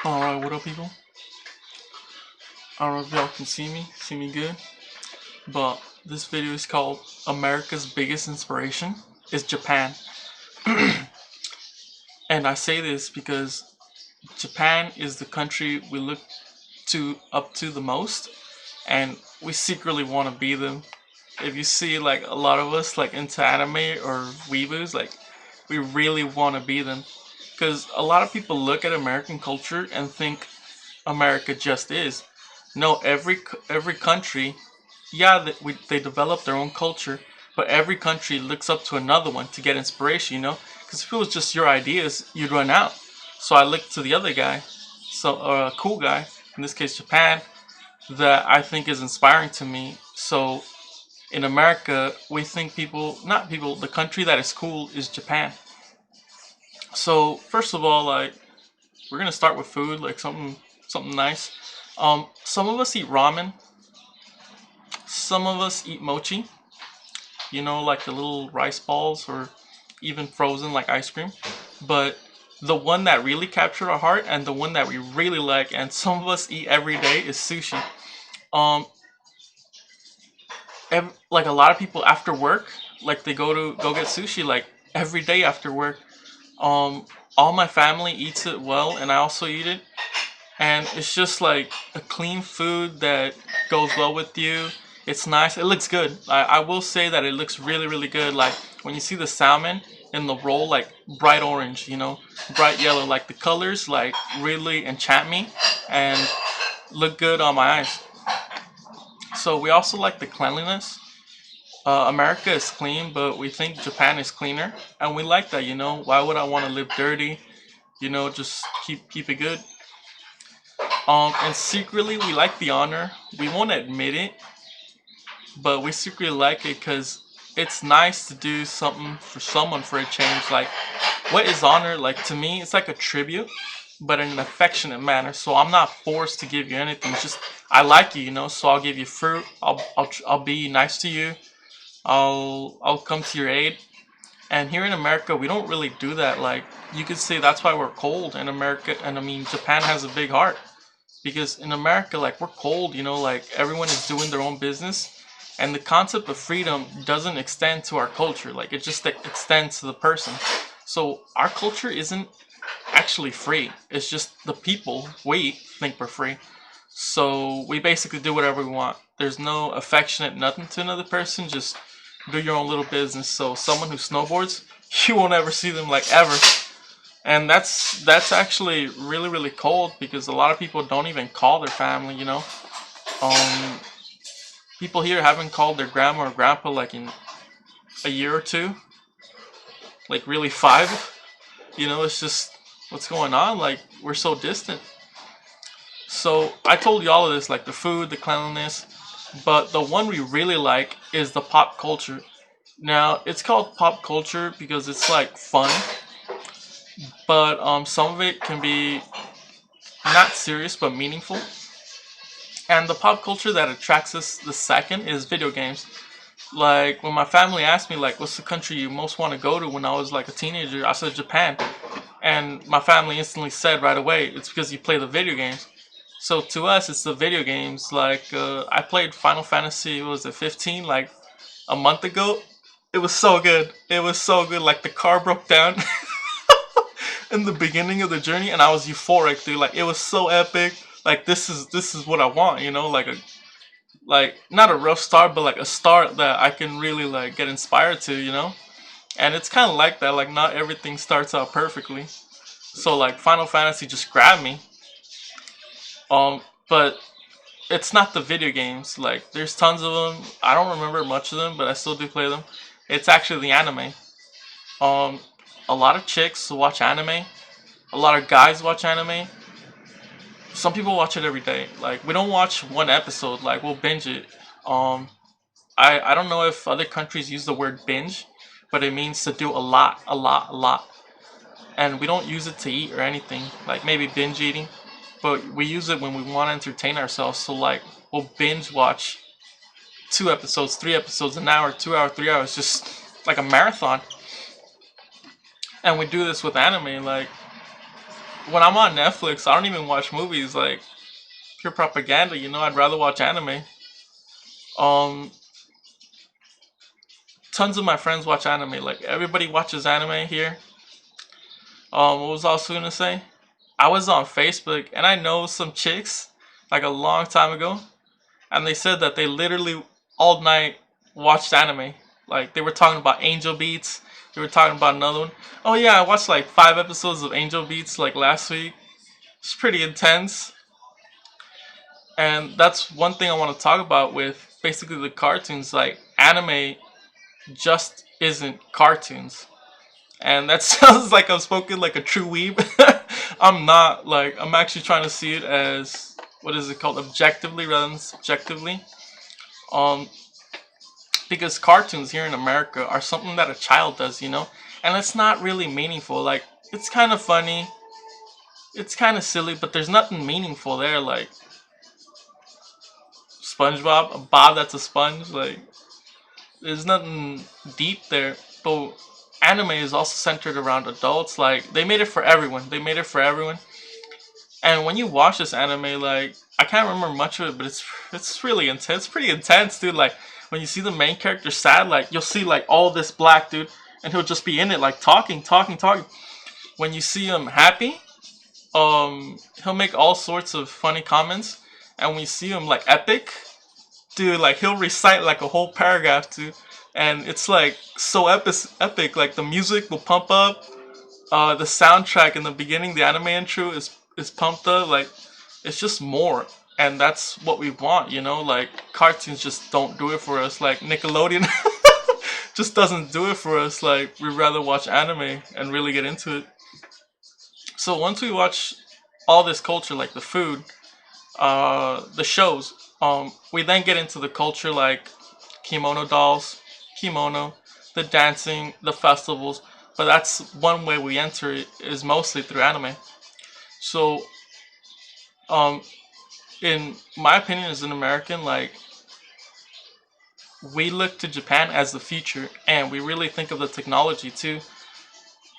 Alright, what up, people? I don't know if y'all can see me good, but this video is called America's Biggest Inspiration is Japan. And I say this because Japan is the country we look up to the most, and we secretly want to be them. If you see like a lot of us like into anime or weeboos, like we really want to be them. Because a lot of people look at American culture and think America just is. No, every country, yeah, they develop their own culture, but every country looks up to another one to get inspiration. Because if it was just your ideas, you'd run out. So I look to the other guy, or a cool guy, in this case Japan, that I think is inspiring to me. So in America, we think not people, the country that is cool is Japan. So first of all, like we're gonna start with food, like something nice. Some of us eat ramen. Some of us eat mochi. Like the little rice balls, or even frozen like ice cream. But the one that really captured our heart, and the one that we really like, and some of us eat every day, is sushi. Um, like a lot of people after work, like they go get sushi like every day after work. All my family eats it well, and I also eat it, and it's just like a clean food that goes well with you. It's nice. It looks good. I will say that it looks really, really good. Like when you see the salmon in the roll, like bright orange, bright yellow, like the colors, like really enchant me and look good on my eyes. So we also like the cleanliness. America is clean, but we think Japan is cleaner, and we like that. Why would I want to live dirty? Just keep it good. And secretly, we like the honor. We won't admit it, but we secretly like it because it's nice to do something for someone for a change. Like, what is honor? Like, to me, it's like a tribute, but in an affectionate manner. So I'm not forced to give you anything. It's just, I like you, so I'll give you fruit. I'll be nice to you. I'll come to your aid. And here in America, we don't really do that. Like, you could say that's why we're cold in America. And I mean, Japan has a big heart. Because in America, like, we're cold, like everyone is doing their own business, and the concept of freedom doesn't extend to our culture. Like, it just extends to the person. So our culture isn't actually free. It's just the people, we think we're free. So we basically do whatever we want. There's no affectionate nothing to another person. Just do your own little business. So someone who snowboards, you won't ever see them, like, ever. And that's actually really, really cold, because a lot of people don't even call their family. um People here haven't called their grandma or grandpa like in a year or two, like really five. It's just, what's going on? Like, we're so distant. So I told you all of this, like the food, the cleanliness, but the one we really like is the pop culture. Now, it's called pop culture because it's like fun, but some of it can be not serious but meaningful. And the pop culture that attracts us the second is video games. Like, when my family asked me, like, what's the country you most want to go to when I was like a teenager, I said Japan. And my family instantly said right away, it's because you play the video games. So to us, it's the video games. Like, I played Final Fantasy, what was it, 15, like a month ago. It was so good. It was so good. Like, the car broke down in the beginning of the journey, and I was euphoric, dude. Like, it was so epic. Like, this is what I want, like a, like, not a rough start, but like a start that I can really like get inspired to. And it's kind of like that. Like, not everything starts out perfectly. So like Final Fantasy just grabbed me. But it's not the video games. Like, there's tons of them. I don't remember much of them, but I still do play them. It's actually the anime. Um, a lot of chicks watch anime. A lot of guys watch anime. Some people watch it every day. Like, we don't watch one episode. Like, we'll binge it. Um, I don't know if other countries use the word binge, but it means to do a lot, a lot, a lot. And we don't use it to eat or anything. Like, maybe binge eating, but we use it when we want to entertain ourselves. So like, we'll binge watch 2 episodes, 3 episodes, an hour, 2 hours, 3 hours, just like a marathon. And we do this with anime. Like, when I'm on Netflix, I don't even watch movies. Like pure propaganda, I'd rather watch anime. Um, Tons of my friends watch anime. Like everybody watches anime here. What was I also gonna say? I was on Facebook and I know some chicks like a long time ago, and they said that they literally all night watched anime. Like they were talking about Angel Beats. They were talking about another one. Oh yeah, I watched like 5 episodes of Angel Beats like last week. It's pretty intense, and that's one thing I want to talk about with basically the cartoons. Like anime just isn't cartoons. And that sounds like I'm spoken like a true weeb. I'm not. Like I'm actually trying to see it as what is it called, objectively rather than subjectively. Um, because cartoons here in America are something that a child does, and it's not really meaningful. Like it's kind of funny, it's kind of silly, but there's nothing meaningful there. Like SpongeBob, a Bob that's a sponge. Like there's nothing deep there. But anime is also centered around adults. Like they made it for everyone. They made it for everyone. And when you watch this anime, like I can't remember much of it, but it's really intense. It's pretty intense, dude. Like when you see the main character sad, like you'll see like all this black dude, and he'll just be in it, like talking, talking, talking. When you see him happy, he'll make all sorts of funny comments, and when you see him like epic, dude, like he'll recite like a whole paragraph, dude, and it's like so epic. Like the music will pump up, the soundtrack in the beginning, the anime intro is pumped up. Like it's just more, and that's what we want. Like cartoons just don't do it for us. Like Nickelodeon just doesn't do it for us. Like we'd rather watch anime and really get into it. So once we watch all this culture, like the food, the shows, we then get into the culture like kimono dolls, kimono, the dancing, the festivals. But that's one way we enter it is mostly through anime. So, um, in my opinion, as an American, like we look to Japan as the future, and we really think of the technology too.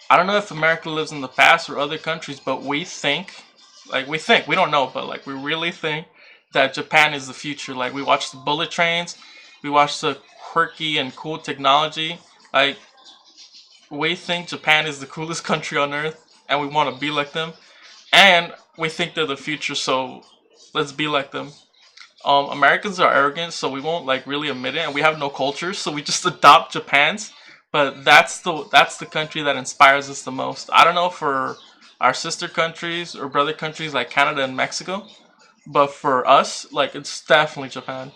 I don't know if America lives in the past or other countries, but we don't know, but like we really think that Japan is the future. Like we watch the bullet trains, we watch the quirky and cool technology. Like we think Japan is the coolest country on earth, and we want to be like them. And we think they're the future, so let's be like them. Americans are arrogant, so we won't like really admit it, and we have no culture, so we just adopt Japan's. But that's the country that inspires us the most. I don't know for our sister countries or brother countries like Canada and Mexico, but for us, like it's definitely Japan.